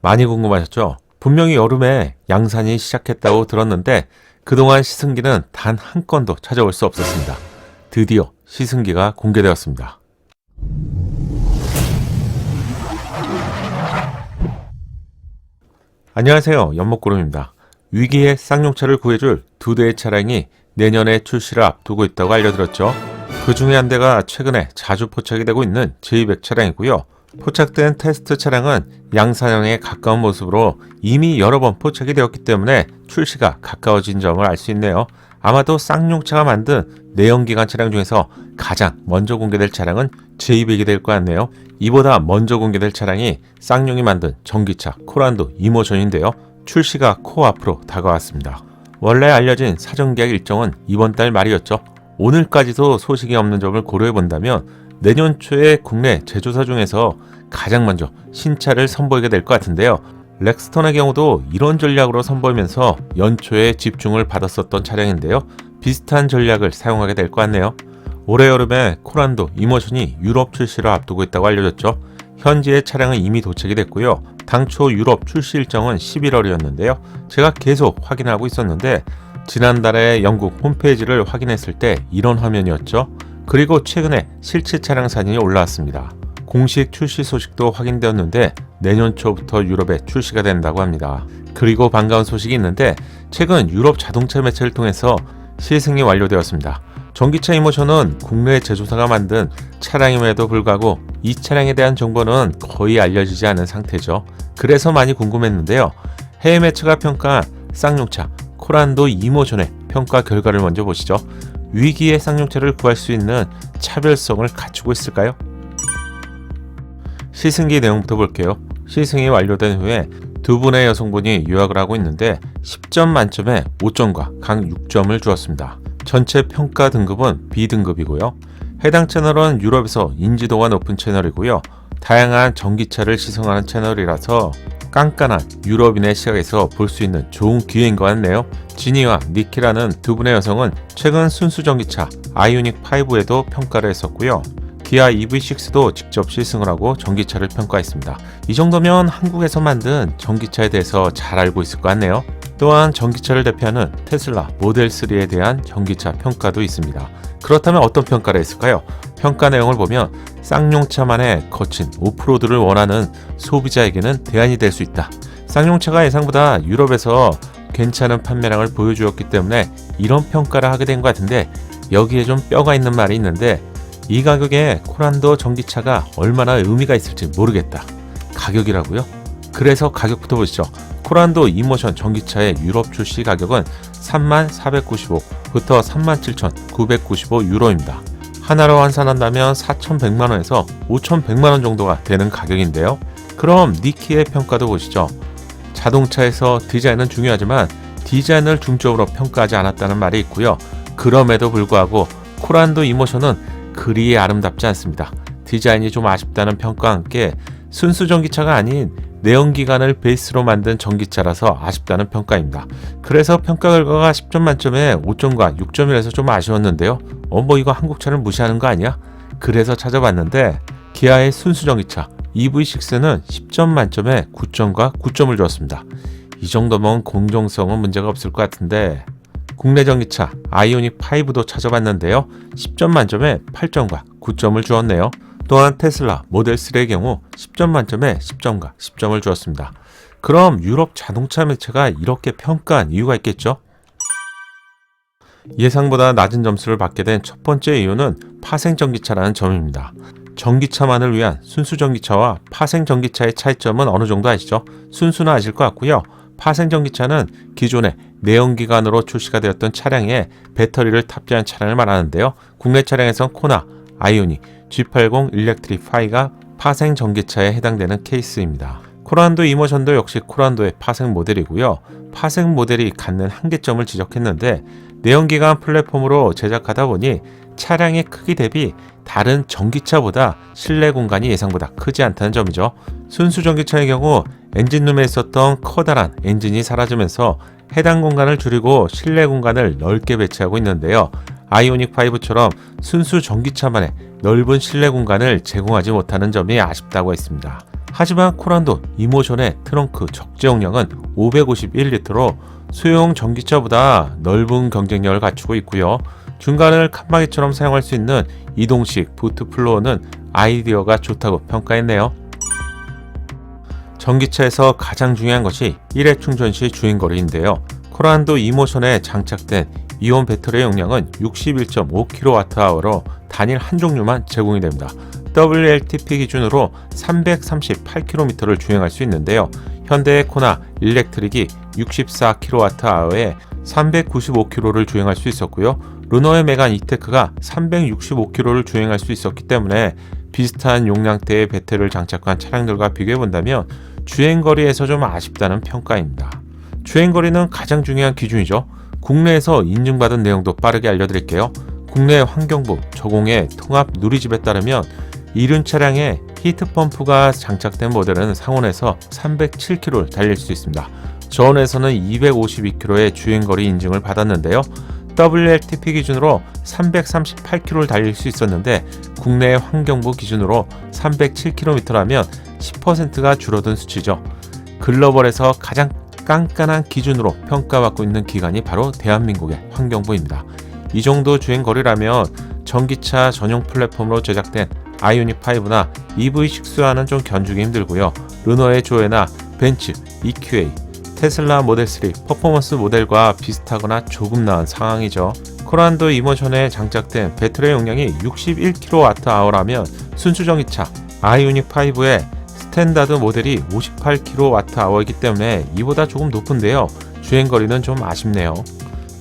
많이 궁금하셨죠? 분명히 여름에 양산이 시작했다고 들었는데 그동안 시승기는 단 한 건도 찾아올 수 없었습니다. 드디어 시승기가 공개되었습니다. 안녕하세요. 연목구름입니다. 위기의 쌍용차를 구해줄 두 대의 차량이 내년에 출시를 앞두고 있다고 알려드렸죠. 그 중에 한 대가 최근에 자주 포착이 되고 있는 J200 차량이고요. 포착된 테스트 차량은 양산형에 가까운 모습으로 이미 여러 번 포착이 되었기 때문에 출시가 가까워진 점을 알 수 있네요. 아마도 쌍용차가 만든 내연기관 차량 중에서 가장 먼저 공개될 차량은 J200이 될 것 같네요. 이보다 먼저 공개될 차량이 쌍용이 만든 전기차 코란도 이모션인데요. 출시가 코앞으로 다가왔습니다. 원래 알려진 사전계약 일정은 이번 달 말이었죠. 오늘까지도 소식이 없는 점을 고려해본다면 내년 초에 국내 제조사 중에서 가장 먼저 신차를 선보이게 될 것 같은데요. 렉스턴의 경우도 이런 전략으로 선보이면서 연초에 집중을 받았었던 차량인데요. 비슷한 전략을 사용하게 될 것 같네요. 올해 여름에 코란도 이모션이 유럽 출시를 앞두고 있다고 알려졌죠. 현지의 차량은 이미 도착이 됐고요. 당초 유럽 출시 일정은 11월이었는데요. 제가 계속 확인하고 있었는데 지난달에 영국 홈페이지를 확인했을 때 이런 화면이었죠. 그리고 최근에 실제 차량 사진이 올라왔습니다. 공식 출시 소식도 확인되었는데 내년 초부터 유럽에 출시가 된다고 합니다. 그리고 반가운 소식이 있는데 최근 유럽 자동차 매체를 통해서 시승이 완료되었습니다. 전기차 이모션은 국내 제조사가 만든 차량임에도 불구하고 이 차량에 대한 정보는 거의 알려지지 않은 상태죠. 그래서 많이 궁금했는데요. 해외 매체가 평가한 쌍용차 코란도 이모션의 평가 결과를 먼저 보시죠. 위기의 쌍용차를 구할 수 있는 차별성을 갖추고 있을까요? 시승기 내용부터 볼게요. 시승이 완료된 후에 두 분의 여성분이 요약을 하고 있는데 10점 만점에 5점과 각 6점을 주었습니다. 전체 평가 등급은 B등급이고요. 해당 채널은 유럽에서 인지도가 높은 채널이고요. 다양한 전기차를 시승하는 채널이라서 깐깐한 유럽인의 시각에서 볼 수 있는 좋은 기회인 것 같네요. 지니와 니키라는 두 분의 여성은 최근 순수 전기차 아이오닉 5에도 평가를 했었고요. 기아 EV6도 직접 시승을 하고 전기차를 평가했습니다. 이 정도면 한국에서 만든 전기차에 대해서 잘 알고 있을 것 같네요. 또한 전기차를 대표하는 테슬라 모델 3에 대한 전기차 평가도 있습니다. 그렇다면 어떤 평가를 했을까요? 평가 내용을 보면 쌍용차만의 거친 오프로드를 원하는 소비자에게는 대안이 될 수 있다. 쌍용차가 예상보다 유럽에서 괜찮은 판매량을 보여주었기 때문에 이런 평가를 하게 된 것 같은데 여기에 좀 뼈가 있는 말이 있는데 이 가격에 코란도 전기차가 얼마나 의미가 있을지 모르겠다. 가격이라고요? 그래서 가격부터 보시죠. 코란도 이모션 전기차의 유럽 출시 가격은 3495부터 37,995 유로입니다. 하나로 환산한다면 4,100만원에서 5,100만원 정도가 되는 가격인데요. 그럼 니키의 평가도 보시죠. 자동차에서 디자인은 중요하지만 디자인을 중점으로 평가하지 않았다는 말이 있고요. 그럼에도 불구하고 코란도 이모션은 그리 아름답지 않습니다. 디자인이 좀 아쉽다는 평가와 함께 순수 전기차가 아닌 내연기관을 베이스로 만든 전기차라서 아쉽다는 평가입니다. 그래서 평가 결과가 10점 만점에 5점과 6점이라서 좀 아쉬웠는데요. 이거 한국차를 무시하는 거 아니야? 그래서 찾아봤는데 기아의 순수 전기차 EV6는 10점 만점에 9점과 9점을 주었습니다. 이 정도면 공정성은 문제가 없을 것 같은데 국내 전기차 아이오닉 5도 찾아봤는데요. 10점 만점에 8점과 9점을 주었네요. 또한 테슬라 모델 3의 경우 10점 만점에 10점과 10점을 주었습니다. 그럼 유럽 자동차 매체가 이렇게 평가한 이유가 있겠죠? 예상보다 낮은 점수를 받게 된 첫 번째 이유는 파생 전기차라는 점입니다. 전기차만을 위한 순수 전기차와 파생 전기차의 차이점은 어느 정도 아시죠? 순수는 아실 것 같고요. 파생 전기차는 기존에 내연기관으로 출시가 되었던 차량에 배터리를 탑재한 차량을 말하는데요. 국내 차량에선 코나, 아이오닉, G80 일렉트리파이가 파생 전기차에 해당되는 케이스입니다. 코란도 이모션도 역시 코란도의 파생 모델이고요. 파생 모델이 갖는 한계점을 지적했는데 내연기관 플랫폼으로 제작하다 보니 차량의 크기 대비 다른 전기차보다 실내 공간이 예상보다 크지 않다는 점이죠. 순수 전기차의 경우 엔진룸에 있었던 커다란 엔진이 사라지면서 해당 공간을 줄이고 실내 공간을 넓게 배치하고 있는데요. 아이오닉5처럼 순수 전기차만의 넓은 실내 공간을 제공하지 못하는 점이 아쉽다고 했습니다. 하지만 코란도 이모션의 트렁크 적재 용량은 551리터로 소형 전기차보다 넓은 경쟁력을 갖추고 있고요. 중간을 칸막이처럼 사용할 수 있는 이동식 부트 플로어는 아이디어가 좋다고 평가했네요. 전기차에서 가장 중요한 것이 1회 충전 시 주행거리인데요. 코란도 이모션에 장착된 이온 배터리 용량은 61.5kWh로 단일 한 종류만 제공이 됩니다. WLTP 기준으로 338km를 주행할 수 있는데요. 현대 코나 일렉트릭이 64kWh에 395km를 주행할 수 있었고요. 르노의 메간 이테크가 365km를 주행할 수 있었기 때문에 비슷한 용량대의 배터리를 장착한 차량들과 비교해본다면 주행거리에서 좀 아쉽다는 평가입니다. 주행거리는 가장 중요한 기준이죠. 국내에서 인증받은 내용도 빠르게 알려드릴게요. 국내 환경부 저공해 통합 누리집에 따르면 이륜 차량에 히트펌프가 장착된 모델은 상온에서 307km를 달릴 수 있습니다. 저온에서는 252km의 주행거리 인증을 받았는데요. WLTP 기준으로 338km를 달릴 수 있었는데 국내 환경부 기준으로 307km라면 10%가 줄어든 수치죠. 글로벌에서 가장 깐깐한 기준으로 평가받고 있는 기관이 바로 대한민국의 환경부입니다. 이 정도 주행거리라면 전기차 전용 플랫폼으로 제작된 아이오닉5나 EV6와는 좀 견주기 힘들고요. 르노의 조에나 벤츠, EQA, 테슬라 모델3 퍼포먼스 모델과 비슷하거나 조금 나은 상황이죠. 코란도 이모션에 장착된 배터리 용량이 61kWh라면 순수 전기차 아이오닉5의 스탠다드 모델이 58kWh이기 때문에 이보다 조금 높은데요. 주행거리는 좀 아쉽네요.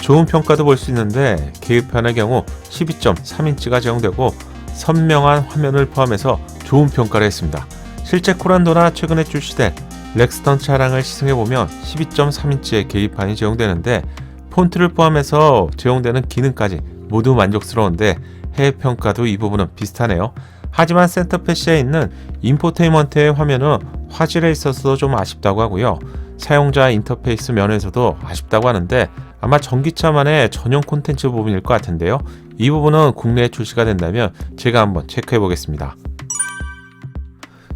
좋은 평가도 볼 수 있는데 계기판의 경우 12.3인치가 제공되고 선명한 화면을 포함해서 좋은 평가를 했습니다. 실제 코란도나 최근에 출시된 렉스턴 차량을 시승해보면 12.3인치의 계기판이 제공되는데 폰트를 포함해서 제공되는 기능까지 모두 만족스러운데 해외 평가도 이 부분은 비슷하네요. 하지만 센터패시에 있는 인포테인먼트의 화면은 화질에 있어서도 좀 아쉽다고 하고요. 사용자 인터페이스 면에서도 아쉽다고 하는데 아마 전기차만의 전용 콘텐츠 부분일 것 같은데요. 이 부분은 국내에 출시가 된다면 제가 한번 체크해 보겠습니다.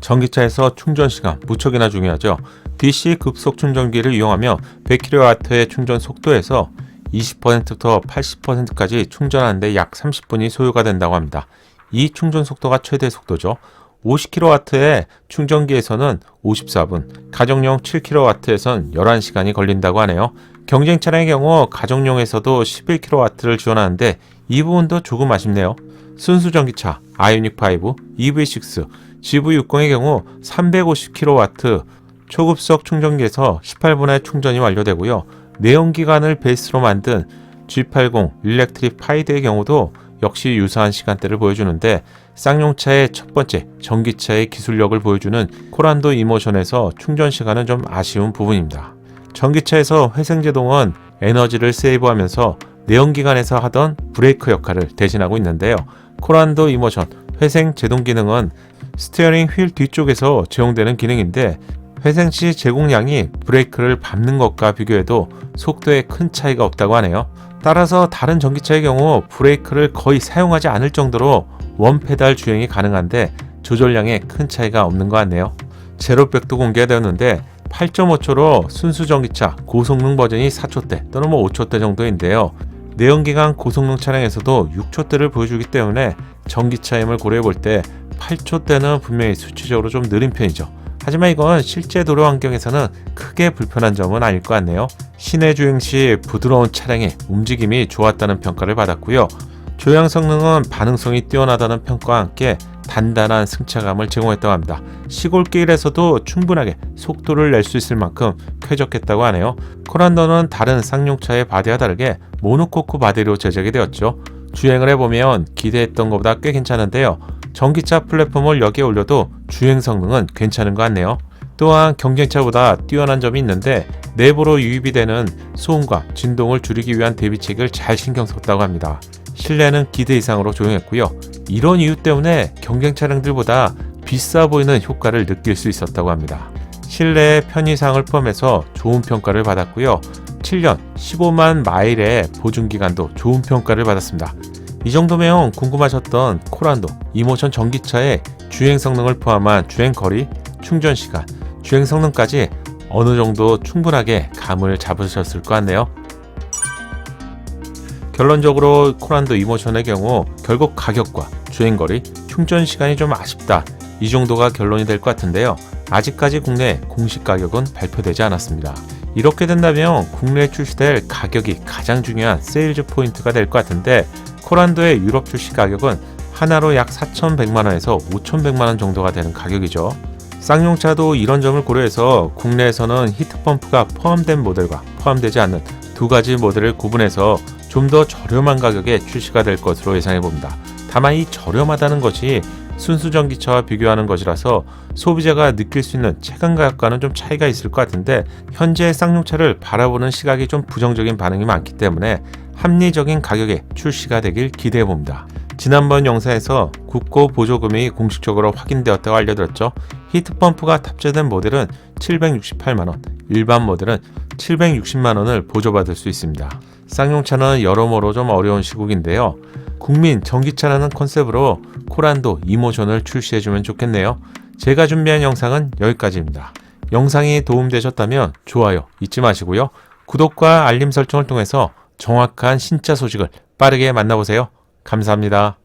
전기차에서 충전 시간 무척이나 중요하죠. DC 급속 충전기를 이용하며 100kW의 충전 속도에서 20%부터 80%까지 충전하는데 약 30분이 소요가 된다고 합니다. 이 충전 속도가 최대 속도죠. 50kW의 충전기에서는 54분, 가정용 7kW에선 11시간이 걸린다고 하네요. 경쟁 차량의 경우 가정용에서도 11kW를 지원하는데 이 부분도 조금 아쉽네요. 순수 전기차 아이오닉5, EV6, GV60의 경우 350kW 초급속 충전기에서 18분에 충전이 완료되고요. 내연기관을 베이스로 만든 G80 일렉트릭 파이드의 경우도 역시 유사한 시간대를 보여주는데 쌍용차의 첫 번째 전기차의 기술력을 보여주는 코란도 이모션에서 충전 시간은 좀 아쉬운 부분입니다. 전기차에서 회생제동은 에너지를 세이브하면서 내연기관에서 하던 브레이크 역할을 대신하고 있는데요. 코란도 이모션 회생 제동 기능은 스티어링 휠 뒤쪽에서 제공되는 기능인데 회생 시 제공량이 브레이크를 밟는 것과 비교해도 속도에 큰 차이가 없다고 하네요. 따라서 다른 전기차의 경우 브레이크를 거의 사용하지 않을 정도로 원페달 주행이 가능한데 조절량에 큰 차이가 없는 것 같네요. 제로백도 공개되었는데 8.5초로 순수 전기차 고성능 버전이 4초대 또는 5초대 정도인데요. 내연기관 고성능 차량에서도 6초대를 보여주기 때문에 전기차임을 고려해볼 때 8초대는 분명히 수치적으로 좀 느린 편이죠. 하지만 이건 실제 도로 환경에서는 크게 불편한 점은 아닐 것 같네요. 시내 주행 시 부드러운 차량의 움직임이 좋았다는 평가를 받았고요. 조향 성능은 반응성이 뛰어나다는 평가와 함께 단단한 승차감을 제공했다고 합니다. 시골길에서도 충분하게 속도를 낼 수 있을 만큼 쾌적했다고 하네요. 코란도는 다른 쌍용차의 바디와 다르게 모노코크 바디로 제작이 되었죠. 주행을 해보면 기대했던 것보다 꽤 괜찮은데요. 전기차 플랫폼을 여기에 올려도 주행 성능은 괜찮은 것 같네요. 또한 경쟁차보다 뛰어난 점이 있는데 내부로 유입이 되는 소음과 진동을 줄이기 위한 대비책을 잘 신경 썼다고 합니다. 실내는 기대 이상으로 조용했고요. 이런 이유 때문에 경쟁 차량들보다 비싸 보이는 효과를 느낄 수 있었다고 합니다. 실내 편의사항을 포함해서 좋은 평가를 받았고요. 7년 15만 마일의 보증기간도 좋은 평가를 받았습니다. 이 정도면 궁금하셨던 코란도 이모션 전기차의 주행 성능을 포함한 주행 거리, 충전 시간, 주행 성능까지 어느 정도 충분하게 감을 잡으셨을 것 같네요. 결론적으로 코란도 이모션의 경우 결국 가격과 주행거리, 충전 시간이 좀 아쉽다, 이 정도가 결론이 될 것 같은데요. 아직까지 국내 공식 가격은 발표되지 않았습니다. 이렇게 된다면 국내에 출시될 가격이 가장 중요한 세일즈 포인트가 될 것 같은데, 코란도의 유럽 출시 가격은 하나로 약 4,100만원에서 5,100만원 정도가 되는 가격이죠. 쌍용차도 이런 점을 고려해서 국내에서는 히트펌프가 포함된 모델과 포함되지 않는 두 가지 모델을 구분해서 좀 더 저렴한 가격에 출시가 될 것으로 예상해 봅니다. 다만 이 저렴하다는 것이 순수 전기차와 비교하는 것이라서 소비자가 느낄 수 있는 체감 가격과는 좀 차이가 있을 것 같은데, 현재 쌍용차를 바라보는 시각이 좀 부정적인 반응이 많기 때문에 합리적인 가격에 출시가 되길 기대해 봅니다. 지난번 영상에서 국고 보조금이 공식적으로 확인되었다고 알려드렸죠. 히트펌프가 탑재된 모델은 768만원, 일반 모델은 760만원을 보조받을 수 있습니다. 쌍용차는 여러모로 좀 어려운 시국인데요. 국민 전기차라는 컨셉으로 코란도 이모션을 출시해주면 좋겠네요. 제가 준비한 영상은 여기까지입니다. 영상이 도움되셨다면 좋아요 잊지 마시고요. 구독과 알림 설정을 통해서 정확한 신차 소식을 빠르게 만나보세요. 감사합니다.